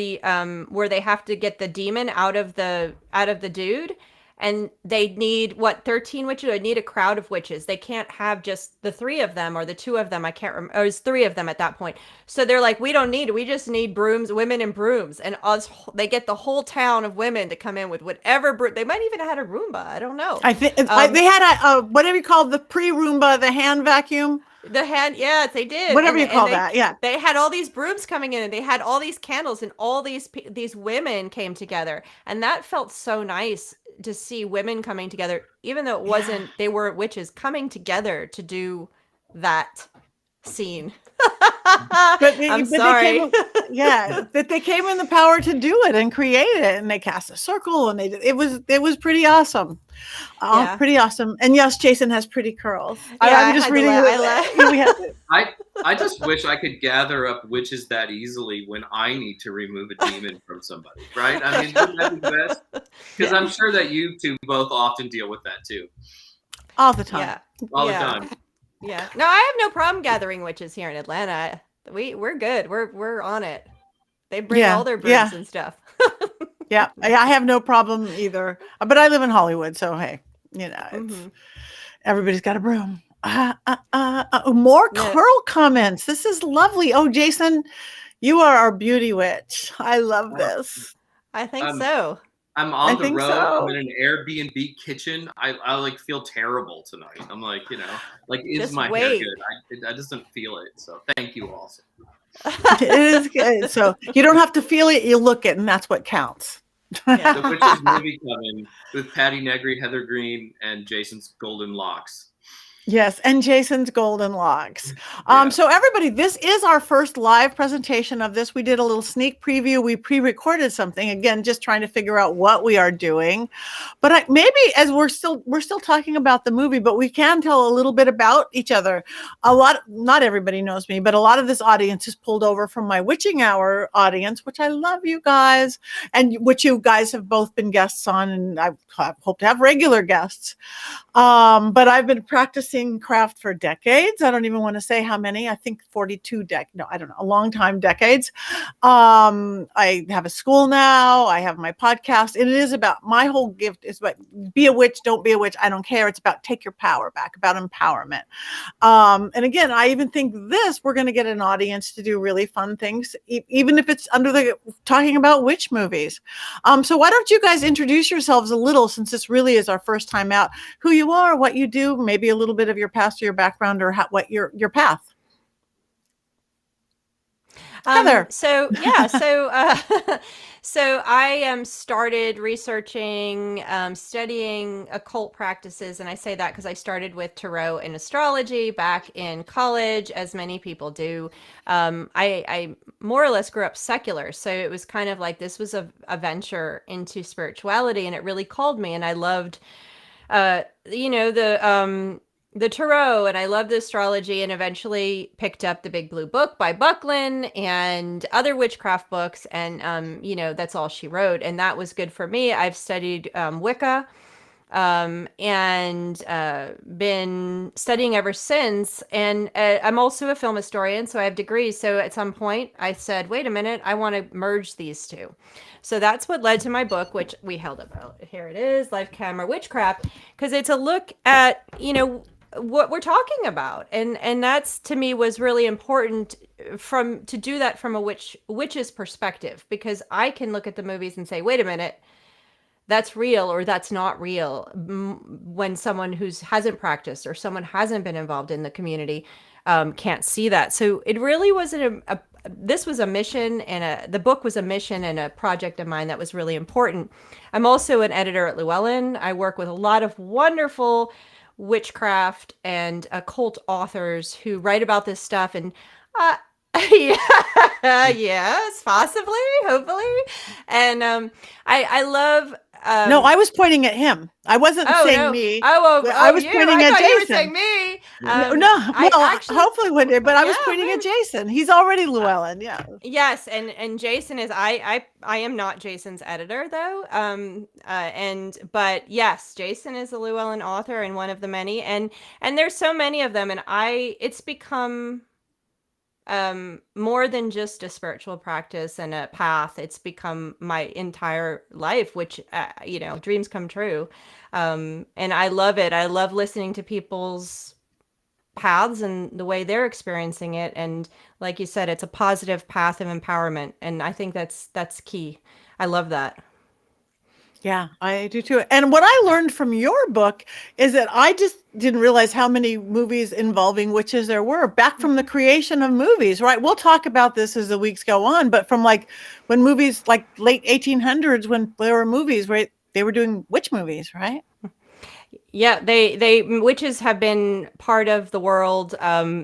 where they have to get the demon out of the dude, and they need 13 witches? They need a crowd of witches. They can't have just the 3 of them or the 2 of them. I can't remember. It was 3 of them at that point. So they're like, we just need brooms, women and brooms, and they get the whole town of women to come in with whatever they might even have had a Roomba. I don't know. I think they had a whatever you call the pre-Roomba, the hand vacuum. Yes, they did. Whatever you call that, yeah. They had all these brooms coming in, and they had all these candles, and all these women came together, and that felt so nice to see women coming together, even though it wasn't. They were witches coming together to do that scene. I'm sorry. They came in the power to do it and create it, and they cast a circle, and it was pretty awesome. Pretty awesome. And yes, Jason has pretty curls. I'm just reading. I just wish I could gather up witches that easily when I need to remove a demon from somebody, right? I mean, wouldn't that be best? Because I'm sure that you two both often deal with that too. All the time. All the time. Yeah. No, I have no problem gathering witches here in Atlanta. We're good. We're on it. They bring all their brooms and stuff. Yeah, I have no problem either. But I live in Hollywood, so hey, it's everybody's got a broom. More curl comments. This is lovely. Oh, Jason, You are our beauty witch. I love this. I think so. I'm on the think road. so. I'm in an Airbnb kitchen. I like feel terrible tonight. I'm like, like, is Just my hair wait. good? I just don't feel it. So thank you all. It is good. So you don't have to feel it, you look it, and that's what counts. Yeah. The Witch's Movie Coven with Patti Negri, Heather Greene, and Jason's golden locks. Yes, and Jason's golden locks. Yeah. So everybody, this is our first live presentation of this. We did a little sneak preview. We pre-recorded something, again, just trying to figure out what we are doing. But maybe as we're still talking about the movie, but we can tell a little bit about each other. Not everybody knows me, but a lot of this audience is pulled over from my Witching Hour audience, which I love you guys, and which you guys have both been guests on, and I hope to have regular guests. But I've been practicing craft for decades. I don't even want to say how many. I think 42 no, I don't know, a long time, decades. I have a school now. I have my podcast. And it is about, my whole gift is about be a witch, don't be a witch. I don't care. It's about take your power back, about empowerment. And again, I even think we're going to get an audience to do really fun things, even if it's talking about witch movies. So why don't you guys introduce yourselves a little, since this really is our first time out, who you are, what you do, maybe a little bit of your past or your background, or what your path. Heather. So I started researching, studying occult practices, and I say that because I started with tarot and astrology back in college, as many people do. I more or less grew up secular, so it was kind of like this was a venture into spirituality, and it really called me, and I loved the tarot, and I loved the astrology, and eventually picked up the Big Blue Book by Buckland and other witchcraft books, and that's all she wrote, and that was good for me. I've studied Wicca, and been studying ever since, and I'm also a film historian, so I have degrees. So at some point I said, wait a minute, I want to merge these two. So that's what led to my book, which we held up. Here it is, Life, Camera, Witchcraft, because it's a look at, what we're talking about. And that's, to me, was really important to do that from a witch's perspective, because I can look at the movies and say, wait a minute, that's real or that's not real, when someone who hasn't practiced or someone hasn't been involved in the community can't see that. So it really was this was a mission, and the book was a mission and a project of mine that was really important. I'm also an editor at Llewellyn. I work with a lot of wonderful witchcraft and occult authors who write about this stuff, and yes, possibly, hopefully. And I love no, I was pointing at him. I wasn't saying me. I was pointing at Jason. You were saying me. Hopefully one day, but I was pointing at Jason. He's already Llewellyn. Yeah. Yes, and Jason is I am not Jason's editor though. But yes, Jason is a Llewellyn author and one of the many, and there's so many of them, and it's become more than just a spiritual practice and a path. It's become my entire life, which dreams come true, and I love it. I love listening to people's paths and the way they're experiencing it, and like you said, it's a positive path of empowerment, and I think that's key. I love that. Yeah, I do too. And what I learned from your book is that I just didn't realize how many movies involving witches there were back from the creation of movies, right? We'll talk about this as the weeks go on, but from like when movies, like late 1800s, when there were movies, right? They were doing witch movies, right? Yeah, witches have been part of the world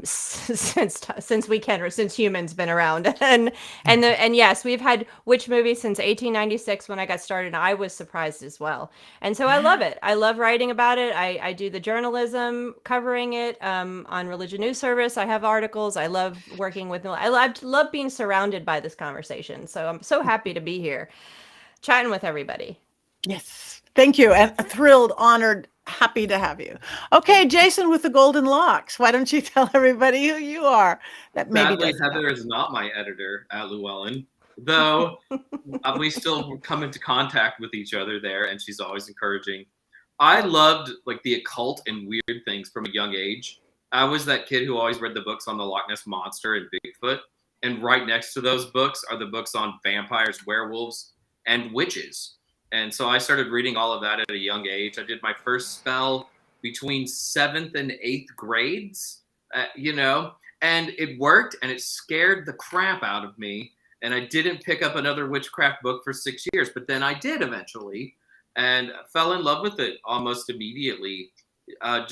since humans been around, and yes, we've had witch movies since 1896 when I got started, and I was surprised as well. And so I love it. I love writing about it. I do the journalism covering it on Religion News Service. I have articles. I love working with them. I love being surrounded by this conversation. So I'm so happy to be here, chatting with everybody. Yes, thank you, and thrilled, honored. Happy to have you. Okay, Jason with the golden locks. Why don't you tell everybody who you are? That maybe Sadly, Heather is not my editor at Llewellyn, though we still come into contact with each other there, and she's always encouraging. I loved like the occult and weird things from a young age. I was that kid who always read the books on the Loch Ness Monster and Bigfoot, And right next to those books are the books on vampires, werewolves, and witches. And so I started reading all of that at a young age. I did my first spell between 7th and 8th grades, and it worked, and it scared the crap out of me. And I didn't pick up another witchcraft book for 6 years, but then I did eventually, and fell in love with it almost immediately. I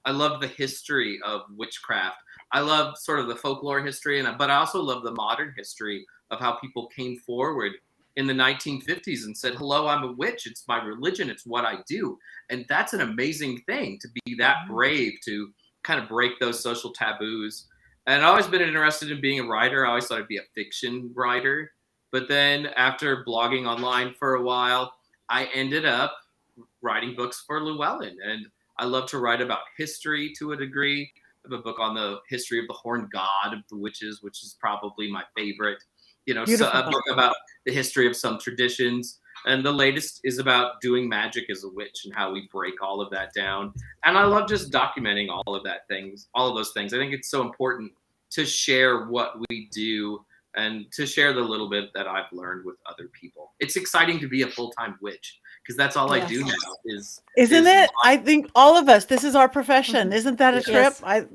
love the history of witchcraft. I love sort of the folklore history, but I also love the modern history of how people came forward in the 1950s and said, hello, I'm a witch. It's my religion. It's what I do. And that's an amazing thing, to be that brave, to kind of break those social taboos. And I've always been interested in being a writer. I always thought I'd be a fiction writer. But then after blogging online for a while, I ended up writing books for Llewellyn. And I love to write about history to a degree. I have a book on the history of the Horned God of the Witches, which is probably my favorite. So a book about the history of some traditions. And the latest is about doing magic as a witch and how we break all of that down. And I love just documenting all of those things. I think it's so important to share what we do and to share the little bit that I've learned with other people. It's exciting to be a full-time witch, because that's all I do now Isn't it? I think all of us, this is our profession. Isn't that a trip? Yes.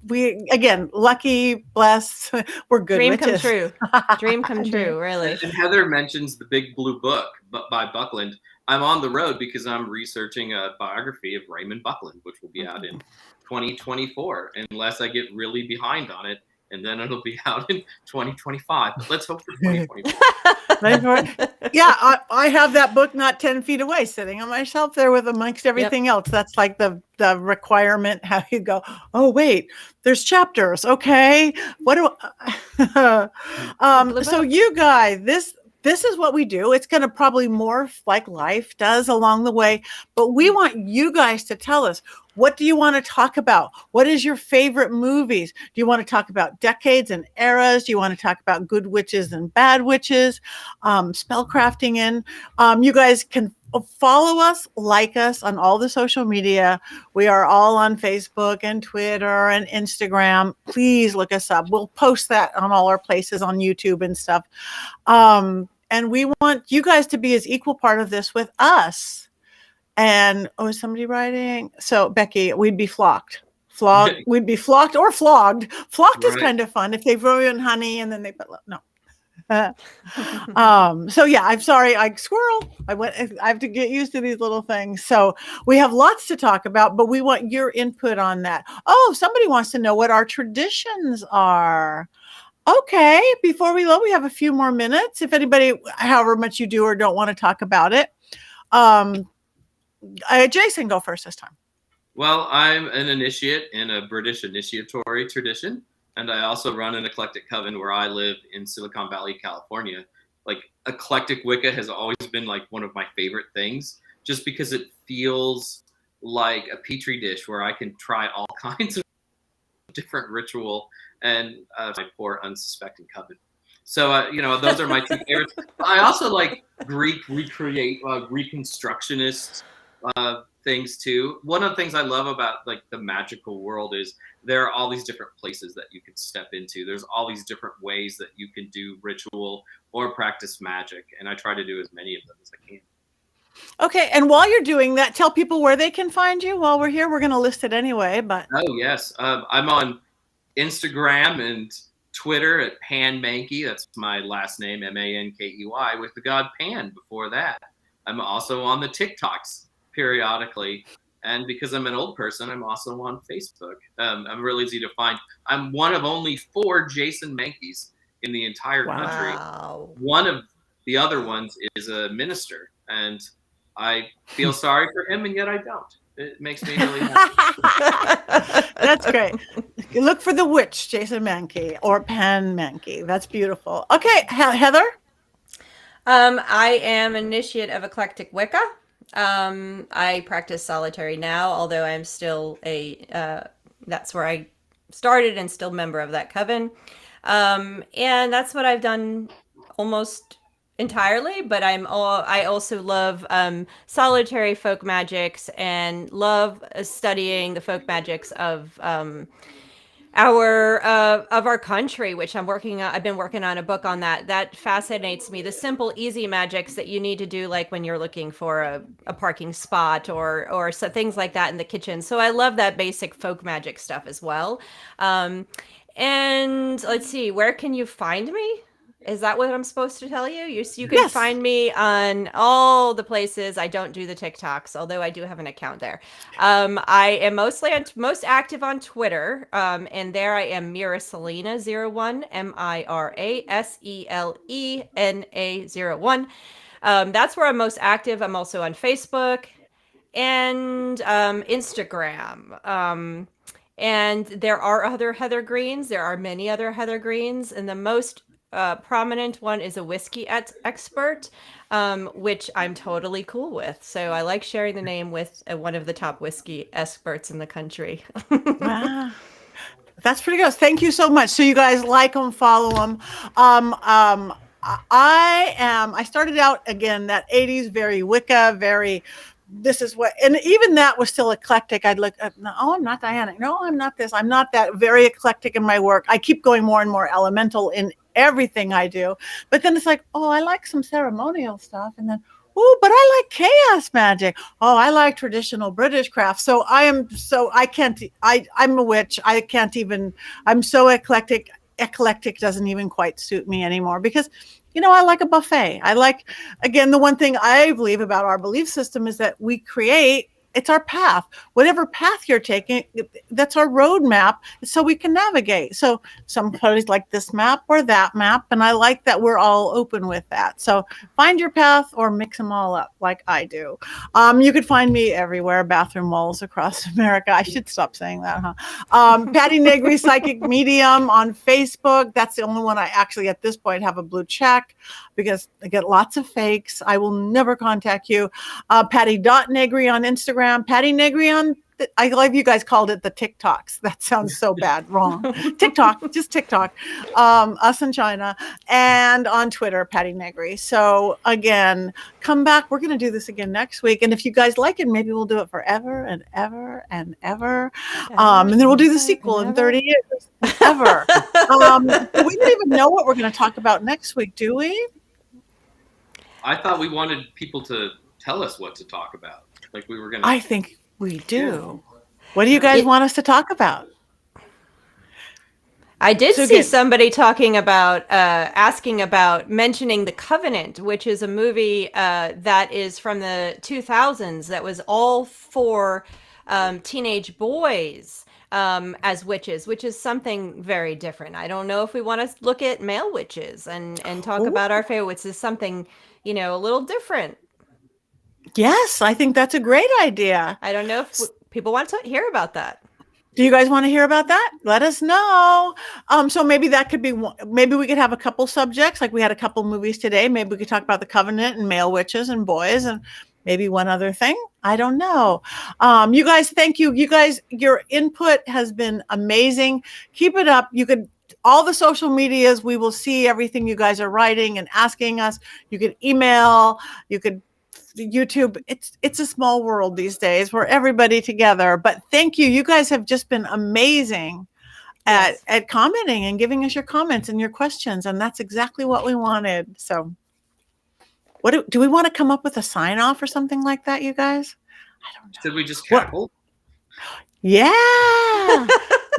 We, again, lucky, blessed, we're good Dream witches. come true. Dream come true, really. And Heather mentions the Big Blue Book by Buckland. I'm on the road because I'm researching a biography of Raymond Buckland, which will be out in 2024, unless I get really behind on it. And then it'll be out in 2025. But let's hope for 2024. Yeah, I have that book not 10 feet away, sitting on my shelf there with amongst everything else. That's like the requirement. How you go, oh, wait, there's chapters. Okay. What do so you guys, this is what we do. It's going to probably morph like life does along the way. But we want you guys to tell us, what do you want to talk about? What is your favorite movies? Do you want to talk about decades and eras? Do you want to talk about good witches and bad witches? Spellcrafting in. You guys can follow us, like us on all the social media. We are all on Facebook and Twitter and Instagram. Please look us up. We'll post that on all our places on YouTube and stuff. And we want you guys to be as equal part of this with us. And is somebody writing? So Becky, we'd be flocked. We'd be flocked or flogged. Flocked is kind of fun if they throw you in honey and then they put no. So yeah, I'm sorry, I squirrel. I have to get used to these little things. So we have lots to talk about, but we want your input on that. Oh, somebody wants to know what our traditions are. Okay, before we go, we have a few more minutes. If anybody, however much you do or don't want to talk about it. Jason, go first this time. Well, I'm an initiate in a British initiatory tradition, and I also run an eclectic coven where I live in Silicon Valley, California. Like, eclectic Wicca has always been like one of my favorite things, just because it feels like a petri dish where I can try all kinds of different ritual and my poor unsuspecting coven. So, those are my two favorites. I also like Greek reconstructionist things too. One of the things I love about like the magical world is there are all these different places that you can step into. There's all these different ways that you can do ritual or practice magic. And I try to do as many of them as I can. Okay. And while you're doing that, tell people where they can find you. While we're here, we're going to list it anyway, but. Oh, yes. I'm on Instagram and Twitter at Pan Mankey. That's my last name, Mankey, with the god Pan before that. I'm also on the TikToks periodically. And because I'm an old person, I'm also on Facebook. I'm real easy to find. I'm one of only 4 Jason Mankeys in the entire country. One of the other ones is a minister, and I feel sorry for him, and yet I don't. It makes me really happy. That's great. Look for the witch, Jason Mankey, or Pan Mankey. That's beautiful. Okay, Heather? I am an initiate of eclectic Wicca. I practice solitary now, although I'm still that's where I started and still member of that coven. And that's what I've done almost entirely, but I also love solitary folk magics and love studying the folk magics of our country, which I've been working on a book on that fascinates me. The simple, easy magics that you need to do, like when you're looking for a parking spot or so things like that in the kitchen. So I love that basic folk magic stuff as well. And let's see, where can you find me? Is that what I'm supposed to tell you? You can Yes. find me on all the places. I don't do the TikToks, although I do have an account there. I am most active on Twitter, and there I am Miraselena01, Miraselena01. That's where I'm most active. I'm also on Facebook and Instagram. And there are other Heather Greenes. There are many other Heather Greenes, and the most prominent one is a whiskey expert, which I'm totally cool with. So I like sharing the name with one of the top whiskey experts in the country. Wow. That's pretty good. Thank you so much. So you guys like them, follow them. I started out again, that 80s, very Wicca, very, this is what, and even that was still eclectic. I'd look at, no, I'm not Diana. No, I'm not this. I'm not that. Very eclectic in my work. I keep going more and more elemental in everything I do. But then it's like, oh, I like some ceremonial stuff. And then, oh, but I like chaos magic. Oh, I like traditional British craft. So I'm a witch. I can't even, I'm so eclectic. Eclectic doesn't even quite suit me anymore because, I like a buffet. I like, again, the one thing I believe about our belief system is that we create, it's our path. Whatever path you're taking, that's our roadmap, so we can navigate. So somebody's like this map or that map, and I like that we're all open with that. So find your path or mix them all up like I do. You could find me everywhere, bathroom walls across America. I should stop saying that, huh? Patti Negri, Psychic Medium on Facebook. That's the only one I actually at this point have a blue check because I get lots of fakes. I will never contact you. Patti.Negri on Instagram. Patti Negri on, I love you guys called it the TikToks. That sounds so bad, wrong. TikTok, just TikTok. Us in China. And on Twitter, Patti Negri. So again, come back. We're going to do this again next week. And if you guys like it, maybe we'll do it forever and ever and ever. And then we'll do the sequel in 30 years. Ever. We don't even know what we're going to talk about next week, do we? I thought we wanted people to tell us what to talk about. Like we were going to. I think we do. What do you guys want us to talk about? I did see somebody talking about, asking about mentioning The Covenant, which is a movie that is from the 2000s that was all for teenage boys as witches, which is something very different. I don't know if we want to look at male witches and talk about our favorite, which is something, a little different. Yes, I think that's a great idea. I don't know if people want to hear about that. Do you guys want to hear about that? Let us know. So maybe that could be, maybe we could have a couple subjects, like we had a couple movies today. Maybe we could talk about The Covenant and male witches and boys and maybe one other thing. I don't know. You guys, thank you. You guys, your input has been amazing. Keep it up. You could, all the social medias, we will see everything you guys are writing and asking us. You could email, you could YouTube. It's a small world these days. We're everybody together. But thank you. You guys have just been amazing at commenting and giving us your comments and your questions. And that's exactly what we wanted. So what do we want to come up with a sign off or something like that, you guys? I don't know. Should we just cackle? Yeah.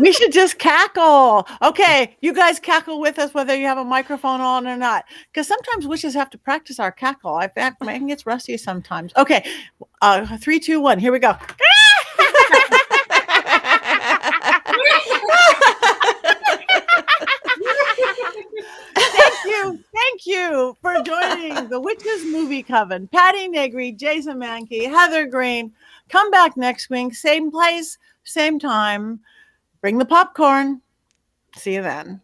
We should just cackle. Okay, you guys cackle with us whether you have a microphone on or not. Because sometimes witches have to practice our cackle. I bet mine gets rusty sometimes. Okay, 3, 2, 1. Here we go. Thank you for joining the Witch's Movie Coven. Patti Negri, Jason Mankey, Heather Greene. Come back next week, same place, same time. Bring the popcorn. See you then.